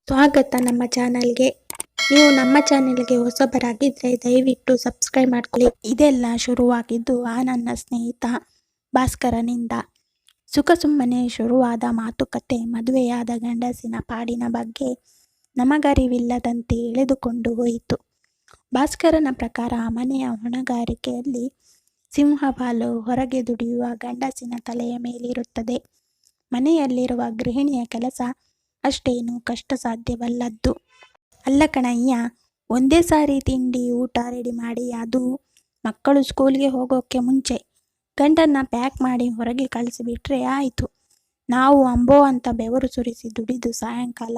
ಸ್ವಾಗತ ನಮ್ಮ ಚಾನಲ್ಗೆ. ನೀವು ನಮ್ಮ ಚಾನೆಲ್ಗೆ ಹೊಸಬರಾಗಿದ್ದರೆ ದಯವಿಟ್ಟು ಸಬ್ಸ್ಕ್ರೈಬ್ ಮಾಡ್ಕೊಳ್ಳಿ. ಇದೆಲ್ಲ ಶುರುವಾಗಿದ್ದು ನನ್ನ ಸ್ನೇಹಿತ ಭಾಸ್ಕರನಿಂದ. ಸುಮ್ಮನೆ ಶುರುವಾದ ಮಾತುಕತೆ ಮದುವೆಯಾದ ಗಂಡಸಿನ ಪಾಡಿನ ಬಗ್ಗೆ ನಮಗರಿವಿಲ್ಲದಂತೆ ಎಳೆದುಕೊಂಡು ಹೋಯಿತು. ಭಾಸ್ಕರನ ಪ್ರಕಾರ ಮನೆಯ ಹೊಣೆಗಾರಿಕೆಯಲ್ಲಿ ಸಿಂಹಪಾಲು ಹೊರಗೆ ದುಡಿಯುವ ಗಂಡಸಿನ ತಲೆಯ ಮೇಲಿರುತ್ತದೆ. ಮನೆಯಲ್ಲಿರುವ ಗೃಹಿಣಿಯ ಕೆಲಸ ಅಷ್ಟೇನು ಕಷ್ಟ ಸಾಧ್ಯವಲ್ಲದ್ದು. ಅಲ್ಲ ಕಣಯ್ಯ, ಒಂದೇ ಸಾರಿ ತಿಂಡಿ ಊಟ ರೆಡಿ ಮಾಡಿ, ಅದು ಮಕ್ಕಳು ಸ್ಕೂಲ್ಗೆ ಹೋಗೋಕ್ಕೆ ಮುಂಚೆ ಗಂಡನ್ನ ಪ್ಯಾಕ್ ಮಾಡಿ ಹೊರಗೆ ಕಳಿಸಿಬಿಟ್ರೆ ಆಯಿತು. ನಾವು ಅಂಬೋ ಅಂತ ಬೆವರು ಸುರಿಸಿ ದುಡಿದು ಸಾಯಂಕಾಲ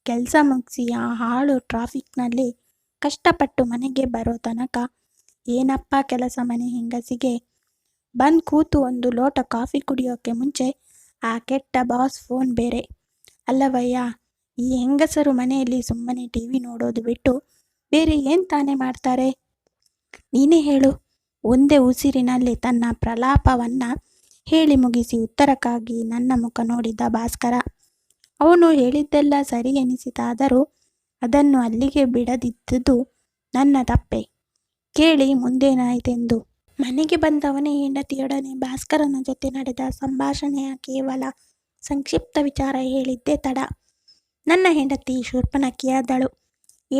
ಕೆಲಸ ಮುಗಿಸಿ ಆ ಹಾಳು ಟ್ರಾಫಿಕ್ನಲ್ಲಿ ಕಷ್ಟಪಟ್ಟು ಮನೆಗೆ ಬರೋ ತನಕ ಏನಪ್ಪ ಕೆಲಸ ಮನೆ ಹೆಂಗಸಿಗೆ? ಬಂದು ಕೂತು ಒಂದು ಲೋಟ ಕಾಫಿ ಕುಡಿಯೋಕ್ಕೆ ಮುಂಚೆ ಆ ಕೆಟ್ಟ ಬಾಸ್ ಫೋನ್ ಬೇರೆ. ಅಲ್ಲವಯ್ಯ, ಈ ಹೆಂಗಸರು ಮನೆಯಲ್ಲಿ ಸುಮ್ಮನೆ ಟಿವಿ ನೋಡೋದು ಬಿಟ್ಟು ಬೇರೆ ಏನು ತಾನೇ ಮಾಡ್ತಾರೆ? ನೀನೇ ಹೇಳು. ಒಂದೇ ಉಸಿರಿನಲ್ಲಿ ತನ್ನ ಪ್ರಲಾಪವನ್ನ ಹೇಳಿ ಮುಗಿಸಿ ಉತ್ತರಕ್ಕಾಗಿ ನನ್ನ ಮುಖ ನೋಡಿದ ಭಾಸ್ಕರ. ಅವನು ಹೇಳಿದ್ದೆಲ್ಲ ಸರಿ ಎನಿಸಿತಾದರೂ ಅದನ್ನು ಅಲ್ಲಿಗೆ ಬಿಡದಿದ್ದುದು ನನ್ನ ತಪ್ಪೆ. ಕೇಳಿ ಮುಂದೇನಾಯಿತೆಂದು. ಮನೆಗೆ ಬಂದವನೇ ಹೆಂಡತಿಯೊಡನೆ ಭಾಸ್ಕರನ ಜೊತೆ ನಡೆದ ಸಂಭಾಷಣೆಯ ಕೇವಲ ಸಂಕ್ಷಿಪ್ತ ವಿಚಾರ ಹೇಳಿದ್ದೇ ತಡ. ನನ್ನ ಹೆಂಡತಿ ಶೂರ್ಪನಖಿಯಾದಳು.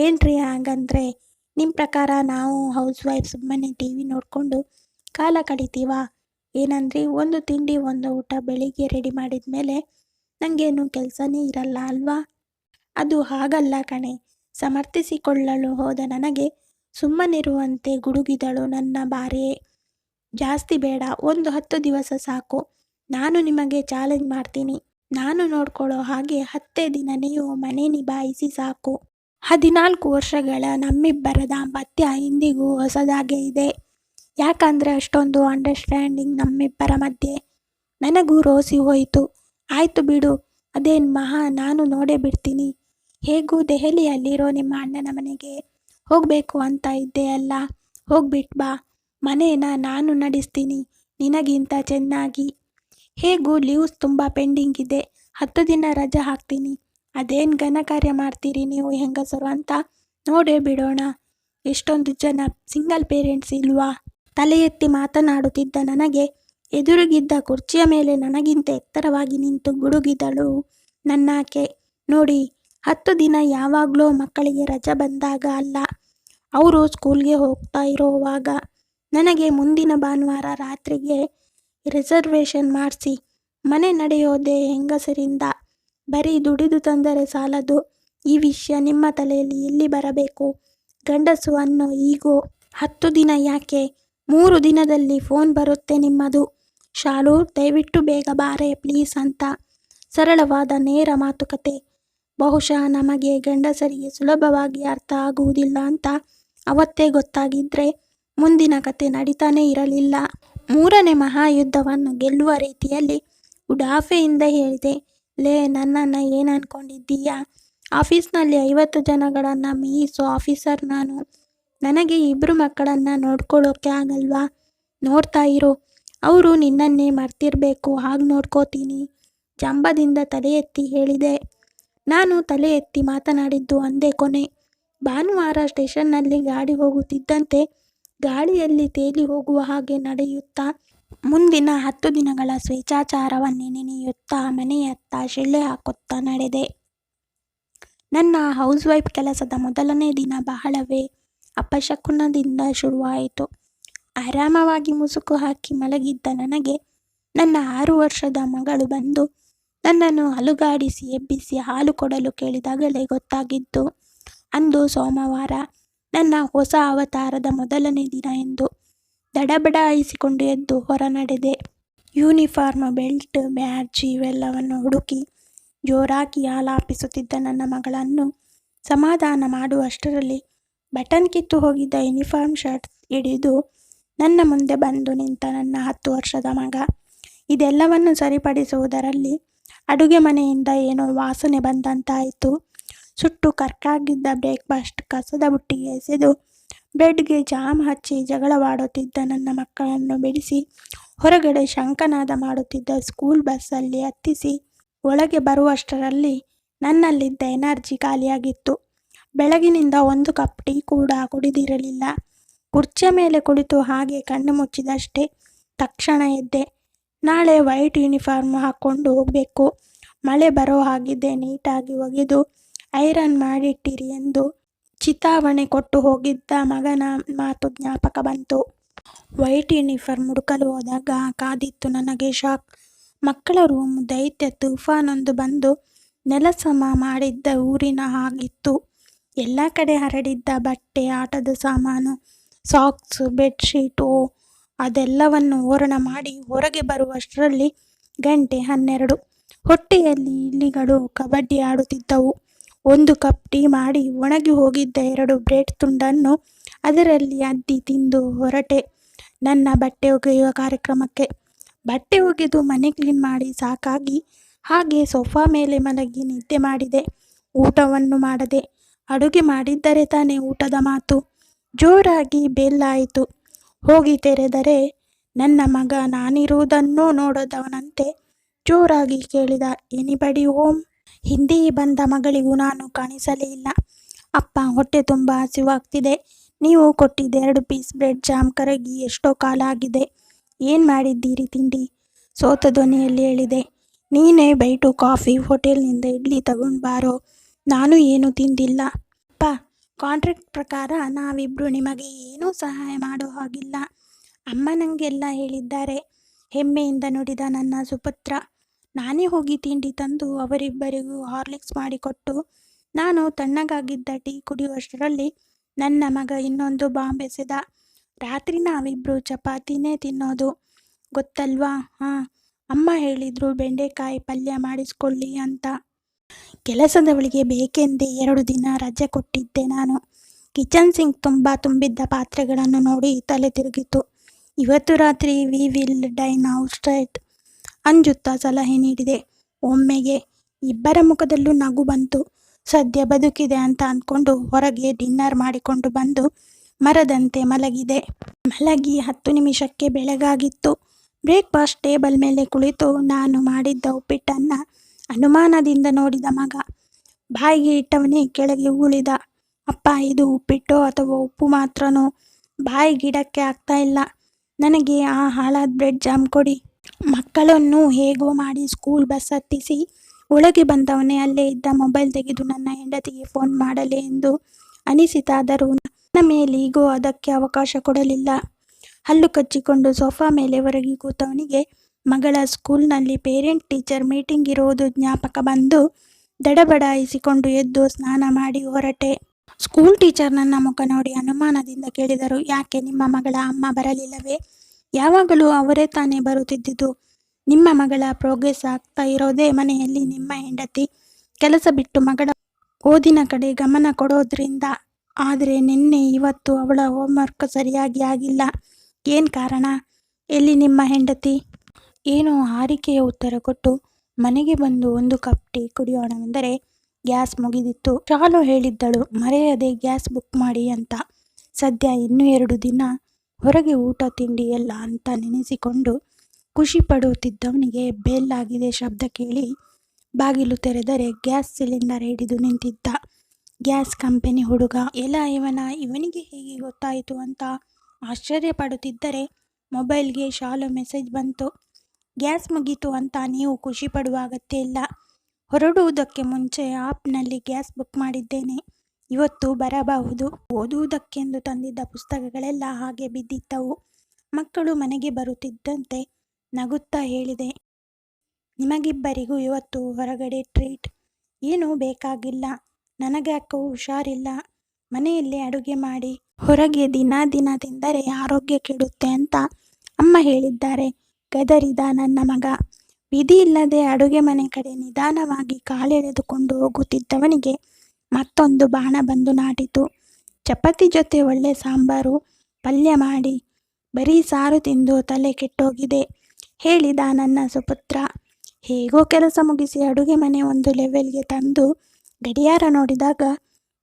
ಏನ್ರಿ ಹಾಗಂದ್ರೆ, ನಿಮ್ಮ ಪ್ರಕಾರ ನಾವು ಹೌಸ್ ವೈಫ್ ಸುಮ್ಮನೆ ಟಿವಿ ನೋಡಿಕೊಂಡು ಕಾಲ ಕಳಿತೀವಾ? ಏನಂದ್ರಿ? ಒಂದು ತಿಂಡಿ ಒಂದು ಊಟ ಬೆಳಿಗ್ಗೆ ರೆಡಿ ಮಾಡಿದ ಮೇಲೆ ನನಗೇನು ಕೆಲಸನೇ ಇರಲ್ಲ ಅಲ್ವಾ? ಅದು ಹಾಗಲ್ಲ ಕಣೆ. ಸಮರ್ಥಿಸಿಕೊಳ್ಳಲು ಹೋದ ನನಗೆ ಸುಮ್ಮನಿರುವಂತೆ ಗುಡುಗಿದಳು ನನ್ನ ಭಾರ್ಯೆ. ಜಾಸ್ತಿ ಬೇಡ, ಒಂದು 10 ದಿವಸ ಸಾಕು. ನಾನು ನಿಮಗೆ ಚಾಲೆಂಜ್ ಮಾಡ್ತೀನಿ. ನಾನು ನೋಡ್ಕೊಳ್ಳೋ ಹಾಗೆ 10 ದಿನ ನೀವು ಮನೆ ನಿಭಾಯಿಸಿ ಸಾಕು. 14 ವರ್ಷಗಳ ನಮ್ಮಿಬ್ಬರ ದಾಂಪತ್ಯ ಇಂದಿಗೂ ಹೊಸದಾಗೇ ಇದೆ. ಯಾಕಂದ್ರೆ ಅಷ್ಟೊಂದು ಅಂಡರ್ಸ್ಟ್ಯಾಂಡಿಂಗ್ ನಮ್ಮಿಬ್ಬರ ಮಧ್ಯೆ. ನನಗೂ ರೋಸಿ ಹೋಯಿತು. ಆಯ್ತು ಬಿಡು, ಅದೇನು ಮಹಾ, ನಾನು ನೋಡೇ ಬಿಡ್ತೀನಿ. ಹೇಗೂ ದೆಹಲಿಯಲ್ಲಿರೋ ನಿಮ್ಮ ಅಣ್ಣನ ಮನೆಗೆ ಹೋಗಬೇಕು ಅಂತ ಇದ್ದೆ ಅಲ್ಲ, ಹೋಗ್ಬಿಟ್ ಬಾ. ಮನೇನ ನಾನು ನಡೆಸ್ತೀನಿ ನಿನಗಿಂತ ಚೆನ್ನಾಗಿ. ಹೇಗೂ ಲೀವ್ಸ್ ತುಂಬ ಪೆಂಡಿಂಗ್ ಇದೆ. 10 ದಿನ ರಜೆ ಹಾಕ್ತೀನಿ. ಅದೇನು ಘನ ಕಾರ್ಯ ಮಾಡ್ತೀರಿ ನೀವು ಹೆಂಗಸರು ಅಂತ ನೋಡೇ ಬಿಡೋಣ. ಎಷ್ಟೊಂದು ಜನ ಸಿಂಗಲ್ ಪೇರೆಂಟ್ಸ್ ಇಲ್ವಾ? ತಲೆ ಎತ್ತಿ ಮಾತನಾಡುತ್ತಿದ್ದ ನನಗೆ ಎದುರಿಗಿದ್ದ ಕುರ್ಚಿಯ ಮೇಲೆ ನನಗಿಂತ ಎತ್ತರವಾಗಿ ನಿಂತು ಗುಡುಗಿದಳು ನನ್ನಾಕೆ. ನೋಡಿ, 10 ದಿನ ಯಾವಾಗಲೂ ಮಕ್ಕಳಿಗೆ ರಜೆ ಬಂದಾಗ ಅಲ್ಲ, ಅವರು ಸ್ಕೂಲ್ಗೆ ಹೋಗ್ತಾ ಇರೋವಾಗ. ನನಗೆ ಮುಂದಿನ ಭಾನುವಾರ ರಾತ್ರಿಗೆ ರಿಸರ್ವೇಷನ್ ಮಾಡಿಸಿ. ಮನೆ ನಡೆಯೋದೇ ಹೆಂಗಸರಿಂದ. ಬರೀ ದುಡಿದು ತಂದರೆ ಸಾಲದು. ಈ ವಿಷಯ ನಿಮ್ಮ ತಲೆಯಲ್ಲಿ ಎಲ್ಲಿ ಬರಬೇಕು? ಗಂಡಸು ಅನ್ನೋ ಈಗೋ. 10 ದಿನ ಯಾಕೆ, 3 ದಿನದಲ್ಲಿ ಫೋನ್ ಬರುತ್ತೆ ನಿಮ್ಮದು. ಶಾಲು, ದಯವಿಟ್ಟು ಬೇಗ ಬಾರೆ ಪ್ಲೀಸ್ ಅಂತ. ಸರಳವಾದ ನೇರ ಮಾತುಕತೆ. ಬಹುಶಃ ನಮಗೆ ಗಂಡಸರಿಗೆ ಸುಲಭವಾಗಿ ಅರ್ಥ ಆಗುವುದಿಲ್ಲ ಅಂತ ಅವತ್ತೇ ಗೊತ್ತಾಗಿದ್ರೆ ಮುಂದಿನ ಕತೆ ನಡೀತಾನೇ ಇರಲಿಲ್ಲ. 3ನೇ ಮಹಾಯುದ್ಧವನ್ನು ಗೆಲ್ಲುವ ರೀತಿಯಲ್ಲಿ ಉಡಾಫೆಯಿಂದ ಹೇಳಿದೆ. ಲೇ, ನನ್ನನ್ನು ಏನು ಅನ್ಕೊಂಡಿದ್ದೀಯಾ? ಆಫೀಸ್ನಲ್ಲಿ 50 ಜನಗಳನ್ನು ಮೇಯಿಸೋ ಆಫೀಸರ್ ನಾನು. ನನಗೆ 2 ಮಕ್ಕಳನ್ನು ನೋಡ್ಕೊಳ್ಳೋಕೆ ಆಗಲ್ವಾ? ನೋಡ್ತಾ ಇರೋ, ಅವರು ನಿನ್ನನ್ನೇ ಮರ್ತಿರ್ಬೇಕು, ಹಾಗೆ ನೋಡ್ಕೋತೀನಿ. ಜಂಬದಿಂದ ತಲೆ ಎತ್ತಿ ಹೇಳಿದೆ. ನಾನು ತಲೆ ಎತ್ತಿ ಮಾತನಾಡಿದ್ದು ಅಂದೇ ಕೊನೆ. ಭಾನುವಾರ ಸ್ಟೇಷನ್ನಲ್ಲಿ ಗಾಡಿ ಹೋಗುತ್ತಿದ್ದಂತೆ ಗಾಳಿಯಲ್ಲಿ ತೇಲಿ ಹೋಗುವ ಹಾಗೆ ನಡೆಯುತ್ತಾ ಮುಂದಿನ 10 ದಿನಗಳ ಸ್ವೇಚ್ಛಾಚಾರವನ್ನೇ ನೆನೆಯುತ್ತಾ ಮನೆಯತ್ತ ಶಿಳ್ಳೆ ಹಾಕುತ್ತಾ ನಡೆದೆ. ನನ್ನ ಹೌಸ್ ವೈಫ್ ಕೆಲಸದ ಮೊದಲನೇ ದಿನ ಬಹಳವೇ ಅಪಶಕುನದಿಂದ ಶುರುವಾಯಿತು. ಆರಾಮವಾಗಿ ಮುಸುಕು ಹಾಕಿ ಮಲಗಿದ್ದ ನನಗೆ ನನ್ನ 6 ವರ್ಷದ ಮಗಳು ಬಂದು ನನ್ನನ್ನು ಅಲುಗಾಡಿಸಿ ಎಬ್ಬಿಸಿ ಹಾಲು ಕೊಡಲು ಕೇಳಿದಾಗಲೇ ಗೊತ್ತಾಗಿದ್ದು ಅಂದು ಸೋಮವಾರ, ನನ್ನ ಹೊಸ ಅವತಾರದ ಮೊದಲನೇ ದಿನ ಎಂದು. ದಡಬಡಾಯಿಸಿಕೊಂಡು ಎದ್ದು ಹೊರ ನಡೆದೆ. ಯೂನಿಫಾರ್ಮ್, ಬೆಲ್ಟ್, ಬ್ಯಾಡ್ಜ್ ಇವೆಲ್ಲವನ್ನು ಹುಡುಕಿ ಜೋರಾಗಿ ಆಲಾಪಿಸುತ್ತಿದ್ದ ನನ್ನ ಮಗಳನ್ನು ಸಮಾಧಾನ ಮಾಡುವಷ್ಟರಲ್ಲಿ ಬಟನ್ ಕಿತ್ತು ಹೋಗಿದ್ದ ಯೂನಿಫಾರ್ಮ್ ಶರ್ಟ್ ಹಿಡಿದು ನನ್ನ ಮುಂದೆ ಬಂದು ನಿಂತ ನನ್ನ 10 ವರ್ಷದ ಮಗ. ಇದೆಲ್ಲವನ್ನು ಸರಿಪಡಿಸುವುದರಲ್ಲಿ ಅಡುಗೆ ಮನೆಯಿಂದ ಏನೋ ವಾಸನೆ ಬಂದಂತಾಯಿತು. ಸುಟ್ಟು ಕರ್ಕಾಗಿದ್ದ ಬ್ರೇಕ್ಫಾಸ್ಟ್ ಕಸದ ಬುಟ್ಟಿಗೆ ಎಸೆದು ಬ್ರೆಡ್ಗೆ ಜಾಮ್ ಹಚ್ಚಿ ಜಗಳವಾಡುತ್ತಿದ್ದ ನನ್ನ ಮಕ್ಕಳನ್ನು ಬಿಡಿಸಿ ಹೊರಗಡೆ ಶಂಕನಾದ ಮಾಡುತ್ತಿದ್ದ ಸ್ಕೂಲ್ ಬಸ್ಸಲ್ಲಿ ಹತ್ತಿಸಿ ಒಳಗೆ ಬರುವಷ್ಟರಲ್ಲಿ ನನ್ನಲ್ಲಿದ್ದ ಎನರ್ಜಿ ಖಾಲಿಯಾಗಿತ್ತು. ಬೆಳಗಿನಿಂದ ಒಂದು ಕಪ್ ಟೀ ಕೂಡ ಕುಡಿದಿರಲಿಲ್ಲ. ಕುರ್ಚಿಯ ಮೇಲೆ ಕುಳಿತು ಹಾಗೆ ಕಣ್ಣು ಮುಚ್ಚಿದಷ್ಟೇ. ತಕ್ಷಣ ಎದ್ದೆ. ನಾಳೆ ವೈಟ್ ಯೂನಿಫಾರ್ಮ್ ಹಾಕ್ಕೊಂಡು ಹೋಗಬೇಕು. ಮಳೆ ಬರೋ ಹಾಗಿದೆ, ನೀಟಾಗಿ ಒಗೆದು ಐರನ್ ಮಾಡಿಟ್ಟಿರಿ ಎಂದು ಚಿತಾವಣೆ ಕೊಟ್ಟು ಹೋಗಿದ್ದ ಮಗನ ಮಾತು ಜ್ಞಾಪಕ ಬಂತು. ವೈಟ್ ಯೂನಿಫಾರ್ಮ್ ಹುಡುಕಲು ಹೋದಾಗ ಕಾದಿತ್ತು ನನಗೆ ಶಾಕ್. ಮಕ್ಕಳ ರೂಮ್ ದೈತ್ಯ ತುಫಾನೊಂದು ಬಂದು ನೆಲಸಮ ಮಾಡಿದ್ದ ಊರಿನ ಹಾಗಿತ್ತು. ಎಲ್ಲ ಕಡೆ ಹರಡಿದ್ದ ಬಟ್ಟೆ, ಆಟದ ಸಾಮಾನು, ಸಾಕ್ಸ್, ಬೆಡ್ಶೀಟು ಅದೆಲ್ಲವನ್ನು ಓರಣ ಮಾಡಿ ಹೊರಗೆ ಬರುವಷ್ಟರಲ್ಲಿ 1:12. ಹೊಟ್ಟೆಯಲ್ಲಿ ಇಲಿಗಳು ಕಬಡ್ಡಿ ಆಡುತ್ತಿದ್ದವು. ಒಂದು ಕಪ್ ಟೀ ಮಾಡಿ ಒಣಗಿ ಹೋಗಿದ್ದ 2 ಬ್ರೆಡ್ ತುಂಡನ್ನು ಅದರಲ್ಲಿ ಅದ್ದಿ ತಿಂದು ಹೊರಟೆ ನನ್ನ ಬಟ್ಟೆ ಒಗೆಯುವ ಕಾರ್ಯಕ್ರಮಕ್ಕೆ. ಬಟ್ಟೆ ಒಗೆದು ಮನೆ ಕ್ಲೀನ್ ಮಾಡಿ ಸಾಕಾಗಿ ಹಾಗೆ ಸೋಫಾ ಮೇಲೆ ಮಲಗಿ ನಿದ್ದೆ ಮಾಡಿದೆ. ಊಟವನ್ನು ಮಾಡದೆ. ಅಡುಗೆ ಮಾಡಿದ್ದರೆ ತಾನೇ ಊಟದ ಮಾತು. ಜೋರಾಗಿ ಬೆಲ್ ಆಯಿತು. ಹೋಗಿ ತೆರೆದರೆ ನನ್ನ ಮಗ ನಾನಿರುವುದನ್ನೂ ನೋಡದವನಂತೆ ಜೋರಾಗಿ ಕೇಳಿದ, ಎನಿಬಡಿ ಹೋಮ್? ಹಿಂದೆ ಬಂದ ಮಗಳಿಗೂ ನಾನು ಕಾಣಿಸಲೇ ಇಲ್ಲ. ಅಪ್ಪ, ಹೊಟ್ಟೆ ತುಂಬ ಹಸಿವಾಗ್ತಿದೆ. ನೀವು ಕೊಟ್ಟಿದ್ದ 2 ಪೀಸ್ ಬ್ರೆಡ್ ಜಾಮ್ ಕರಗಿ ಎಷ್ಟೋ ಕಾಲ ಆಗಿದೆ. ಏನು ಮಾಡಿದ್ದೀರಿ ತಿಂಡಿ? ಸೋತ ಧ್ವನಿಯಲ್ಲಿ ಹೇಳಿದೆ. ನೀನೇ ಬೈಟು ಕಾಫಿ, ಹೋಟೆಲ್ನಿಂದ ಇಡ್ಲಿ ತಗೊಂಡು ಬಾರೋ. ನಾನು ಏನೂ ತಿಂದಿಲ್ಲ. ಅಪ್ಪ, ಕಾಂಟ್ರಾಕ್ಟ್ ಪ್ರಕಾರ ನಾವಿಬ್ರು ನಿಮಗೆ ಏನೂ ಸಹಾಯ ಮಾಡೋ ಹಾಗಿಲ್ಲ. ಅಮ್ಮ ನನಗೆಲ್ಲ ಹೇಳಿದ್ದಾರೆ, ಹೆಮ್ಮೆಯಿಂದ ನುಡಿದ ನನ್ನ ಸುಪುತ್ರ. ನಾನೇ ಹೋಗಿ ತಿಂಡಿ ತಂದು ಅವರಿಬ್ಬರಿಗೂ ಹಾರ್ಲಿಕ್ಸ್ ಮಾಡಿಕೊಟ್ಟು ನಾನು ತಣ್ಣಗಾಗಿದ್ದ ಟೀ ಕುಡಿಯುವಷ್ಟರಲ್ಲಿ ನನ್ನ ಮಗ ಇನ್ನೊಂದು ಬಾಂಬ್ ಎಸೆದ. ರಾತ್ರಿ ನಾವಿಬ್ರು ಚಪಾತಿನೇ ತಿನ್ನೋದು, ಗೊತ್ತಲ್ವಾ? ಹಾಂ, ಅಮ್ಮ ಹೇಳಿದ್ರು ಬೆಂಡೆಕಾಯಿ ಪಲ್ಯ ಮಾಡಿಸ್ಕೊಳ್ಳಿ ಅಂತ. ಕೆಲಸದವಳಿಗೆ ಬೇಕೆಂದೇ 2 ದಿನ ರಜೆ ಕೊಟ್ಟಿದ್ದೆ ನಾನು. ಕಿಚನ್ ಸಿಂಕ್ ತುಂಬ ತುಂಬಿದ್ದ ಪಾತ್ರೆಗಳನ್ನು ನೋಡಿ ತಲೆ ತಿರುಗಿತು. ಇವತ್ತು ರಾತ್ರಿ ವಿ ವಿಲ್ ಡೈನ್ ಔಟ್ಸೈಡ್ ಅಂಜುತ್ತಾ ಸಲಹೆ ನೀಡಿದೆ. ಒಮ್ಮೆಗೆ ಇಬ್ಬರ ಮುಖದಲ್ಲೂ ನಗು ಬಂತು. ಸದ್ಯ ಬದುಕಿದೆ ಅಂತ ಅಂದ್ಕೊಂಡು ಹೊರಗೆ ಡಿನ್ನರ್ ಮಾಡಿಕೊಂಡು ಬಂದು ಮರದಂತೆ ಮಲಗಿದೆ. ಮಲಗಿ 10 ನಿಮಿಷಕ್ಕೆ ಬೆಳಗಾಗಿತ್ತು. ಬ್ರೇಕ್ಫಾಸ್ಟ್ ಟೇಬಲ್ ಮೇಲೆ ಕುಳಿತು ನಾನು ಮಾಡಿದ್ದ ಉಪ್ಪಿಟ್ಟನ್ನು ಅನುಮಾನದಿಂದ ನೋಡಿದ ಮಗ. ಬಾಯಿಗೆ ಇಟ್ಟವನೇ ಕೆಳಗೆ ಉಗುಳಿದ. ಅಪ್ಪ, ಇದು ಉಪ್ಪಿಟ್ಟೋ ಅಥವಾ ಉಪ್ಪು ಮಾತ್ರನೋ? ಬಾಯಿಗಿಡಕ್ಕೆ ಆಗ್ತಾ ಇಲ್ಲ. ನನಗೆ ಆ ಹಾಳಾದ ಬ್ರೆಡ್ ಜಾಮ್ ಕೊಡಿ. ಮಕ್ಕಳನ್ನು ಹೇಗೋ ಮಾಡಿ ಸ್ಕೂಲ್ ಬಸ್ ಹತ್ತಿಸಿ ಒಳಗೆ ಬಂದವನೇ ಅಲ್ಲೇ ಇದ್ದ ಮೊಬೈಲ್ ತೆಗೆದು ನನ್ನ ಹೆಂಡತಿಗೆ ಫೋನ್ ಮಾಡಲೇ ಎಂದು ಅನಿಸಿತಾದರೂ ನನ್ನ ಮೇಲೀಗೋ ಅದಕ್ಕೆ ಅವಕಾಶ ಕೊಡಲಿಲ್ಲ. ಹಲ್ಲು ಕಚ್ಚಿಕೊಂಡು ಸೋಫಾ ಮೇಲೆ ಹೊರಗೆ ಕೂತವನಿಗೆ ಮಗಳ ಸ್ಕೂಲ್ನಲ್ಲಿ ಪೇರೆಂಟ್ ಟೀಚರ್ ಮೀಟಿಂಗ್ ಇರೋದು ಜ್ಞಾಪಕ ಬಂದು ದಡಬಡಾಯಿಸಿಕೊಂಡು ಎದ್ದು ಸ್ನಾನ ಮಾಡಿ ಹೊರಟೆ. ಸ್ಕೂಲ್ ಟೀಚರ್ ನನ್ನ ಮುಖ ನೋಡಿ ಅನುಮಾನದಿಂದ ಕೇಳಿದರು, ಯಾಕೆ ನಿಮ್ಮ ಮಗಳ ಅಮ್ಮ ಬರಲಿಲ್ಲವೇ? ಯಾವಾಗಲೂ ಅವರೇ ತಾನೇ ಬರುತ್ತಿದ್ದುದು. ನಿಮ್ಮ ಮಗಳ ಪ್ರೋಗ್ರೆಸ್ ಆಗ್ತಾ ಇರೋದೇ ಮನೆಯಲ್ಲಿ ನಿಮ್ಮ ಹೆಂಡತಿ ಕೆಲಸ ಬಿಟ್ಟು ಮಗಳ ಓದಿನ ಕಡೆ ಗಮನ ಕೊಡೋದ್ರಿಂದ. ಆದರೆ ನಿನ್ನೆ ಇವತ್ತು ಅವಳ ಹೋಮ್ವರ್ಕ್ ಸರಿಯಾಗಿ ಆಗಿಲ್ಲ. ಏನು ಕಾರಣ? ಎಲ್ಲಿ ನಿಮ್ಮ ಹೆಂಡತಿ? ಏನೋ ಹಾರಿಕೆಯ ಉತ್ತರ ಕೊಟ್ಟು ಮನೆಗೆ ಬಂದು 1 ಕಪ್ ಟೀ ಕುಡಿಯೋಣವೆಂದರೆ ಗ್ಯಾಸ್ ಮುಗಿದಿತ್ತು. ಚಾಲು ಹೇಳಿದ್ದಳು, ಮರೆಯದೆ ಗ್ಯಾಸ್ ಬುಕ್ ಮಾಡಿ ಅಂತ. ಸದ್ಯ ಇನ್ನೂ 2 ದಿನ ಹೊರಗೆ ಊಟ ತಿಂಡಿ ಎಲ್ಲ ಅಂತ ನೆನೆಸಿಕೊಂಡು ಖುಷಿ ಪಡುತ್ತಿದ್ದವನಿಗೆ ಬೆಲ್ ಆಗಿದೆ ಶಬ್ದ ಕೇಳಿ ಬಾಗಿಲು ತೆರೆದರೆ ಗ್ಯಾಸ್ ಸಿಲಿಂಡರ್ ಹಿಡಿದು ನಿಂತಿದ್ದ ಗ್ಯಾಸ್ ಕಂಪನಿ ಹುಡುಗ. ಇವನಿಗೆ ಹೇಗೆ ಗೊತ್ತಾಯಿತು ಅಂತ ಆಶ್ಚರ್ಯ ಪಡುತ್ತಿದ್ದರೆ ಮೊಬೈಲ್ಗೆ ಶಾಲು ಮೆಸೇಜ್ ಬಂತು. ಗ್ಯಾಸ್ ಮುಗೀತು ಅಂತ ನೀವು ಖುಷಿ ಪಡುವ ಅಗತ್ಯ ಇಲ್ಲ. ಹೊರಡುವುದಕ್ಕೆ ಮುಂಚೆ ಆಪ್ನಲ್ಲಿ ಗ್ಯಾಸ್ ಬುಕ್ ಮಾಡಿದ್ದೇನೆ. ಇವತ್ತು ಬರಬಹುದು. ಓದುವುದಕ್ಕೆಂದು ತಂದಿದ್ದ ಪುಸ್ತಕಗಳೆಲ್ಲ ಹಾಗೆ ಬಿದ್ದಿದ್ದವು. ಮಕ್ಕಳು ಮನೆಗೆ ಬರುತ್ತಿದ್ದಂತೆ ನಗುತ್ತಾ ಹೇಳಿದೆ, ನಿಮಗಿಬ್ಬರಿಗೂ ಇವತ್ತು ಹೊರಗಡೆ ಟ್ರೀಟ್. ಏನೂ ಬೇಕಾಗಿಲ್ಲ. ನನಗ್ಯಾಕೋ ಹುಷಾರಿಲ್ಲ. ಮನೆಯಲ್ಲೇ ಅಡುಗೆ ಮಾಡಿ. ಹೊರಗೆ ದಿನ ತಿಂದರೆ ಆರೋಗ್ಯ ಕೆಡುತ್ತೆ ಅಂತ ಅಮ್ಮ ಹೇಳಿದ್ದಾರೆ. ಗದರಿದ ನನ್ನ ಮಗ. ವಿಧಿ ಇಲ್ಲದೆ ಅಡುಗೆ ಮನೆ ಕಡೆ ನಿಧಾನವಾಗಿ ಕಾಲೆಳೆದುಕೊಂಡು ಹೋಗುತ್ತಿದ್ದವನಿಗೆ ಮತ್ತೊಂದು ಬಾಣ ಬಂದು ನಾಟಿತು. ಚಪಾತಿ ಜೊತೆ ಒಳ್ಳೆ ಸಾಂಬಾರು ಪಲ್ಯ ಮಾಡಿ ಬರೀ ಸಾರು ತಿಂದು ತಲೆ ಕೆಟ್ಟೋಗಿದೆ ಹೇಳಿದ ನನ್ನ ಸುಪುತ್ರ. ಹೇಗೋ ಕೆಲಸ ಮುಗಿಸಿ ಅಡುಗೆ ಮನೆ ಒಂದು ಲೆವೆಲ್ಗೆ ತಂದು ಗಡಿಯಾರ ನೋಡಿದಾಗ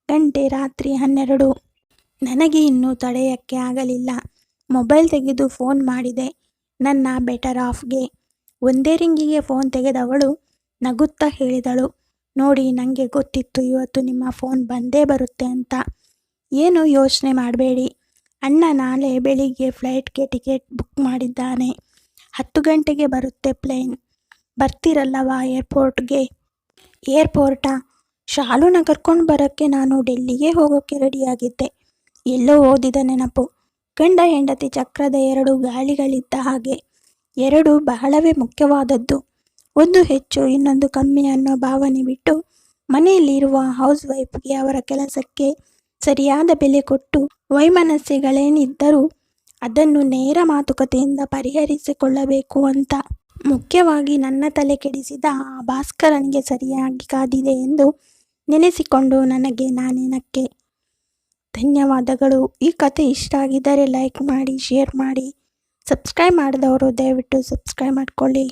ಗಂಟೆ ರಾತ್ರಿ 12. ನನಗೆ ಇನ್ನೂ ತಡೆಯಕ್ಕೆ ಆಗಲಿಲ್ಲ. ಮೊಬೈಲ್ ತೆಗೆದು ಫೋನ್ ಮಾಡಿದೆ ನನ್ನ ಬೆಟರ್ ಆಫ್ಗೆ. ಒಂದೇ ರಿಂಗಿಗೆ ಫೋನ್ ತೆಗೆದವಳು ನಗುತ್ತಾ ಹೇಳಿದಳು, ನೋಡಿ, ನನಗೆ ಗೊತ್ತಿತ್ತು ಇವತ್ತು ನಿಮ್ಮ ಫೋನ್ ಬಂದೇ ಬರುತ್ತೆ ಅಂತ. ಏನು ಯೋಚನೆ ಮಾಡಬೇಡಿ, ಅಣ್ಣ ನಾಳೆ ಬೆಳಿಗ್ಗೆ ಫ್ಲೈಟ್ಗೆ ಟಿಕೆಟ್ ಬುಕ್ ಮಾಡಿದ್ದಾನೆ. 10 ಗಂಟೆಗೆ ಬರುತ್ತೆ ಪ್ಲೇನ್. ಬರ್ತೀರಲ್ಲವಾ ಏರ್ಪೋರ್ಟ್ಗೆ? ಏರ್ಪೋರ್ಟಾ? ಶಾಲುನ ಕರ್ಕೊಂಡು ಬರೋಕ್ಕೆ ನಾನು ಡೆಲ್ಲಿಗೆ ಹೋಗೋಕ್ಕೆ ರೆಡಿಯಾಗಿದ್ದೆ. ಎಲ್ಲೋ ಓದಿದ ನೆನಪು. ಗಂಡ ಹೆಂಡತಿ ಚಕ್ರದ 2 ಗಾಲಿಗಳಿದ್ದ ಹಾಗೆ. 2 ಬಹಳವೇ ಮುಖ್ಯವಾದದ್ದು. ಒಂದು ಹೆಚ್ಚು ಇನ್ನೊಂದು ಕಮ್ಮಿ ಅನ್ನೋ ಭಾವನೆ ಬಿಟ್ಟು ಮನೆಯಲ್ಲಿರುವ ಹೌಸ್ ವೈಫ್ಗೆ ಅವರ ಕೆಲಸಕ್ಕೆ ಸರಿಯಾದ ಬೆಲೆ ಕೊಟ್ಟು ವೈಮನಸ್ಯಗಳೇನಿದ್ದರೂ ಅದನ್ನು ನೇರ ಮಾತುಕತೆಯಿಂದ ಪರಿಹರಿಸಿಕೊಳ್ಳಬೇಕು ಅಂತ. ಮುಖ್ಯವಾಗಿ ನನ್ನ ತಲೆ ಕೆಡಿಸಿದ ಆ ಭಾಸ್ಕರನಿಗೆ ಸರಿಯಾಗಿ ಕಾದಿದೆ ಎಂದು ನೆನೆಸಿಕೊಂಡು ನನಗೆ ನಾನೇ ನಕ್ಕೆ. ಧನ್ಯವಾದಗಳು. ಈ ಕತೆ ಇಷ್ಟ ಆಗಿದ್ದರೆ ಲೈಕ್ ಮಾಡಿ, ಶೇರ್ ಮಾಡಿ. ಸಬ್ಸ್ಕ್ರೈಬ್ ಮಾಡಿದವರು ದಯವಿಟ್ಟು ಸಬ್ಸ್ಕ್ರೈಬ್ ಮಾಡ್ಕೊಳ್ಳಿ.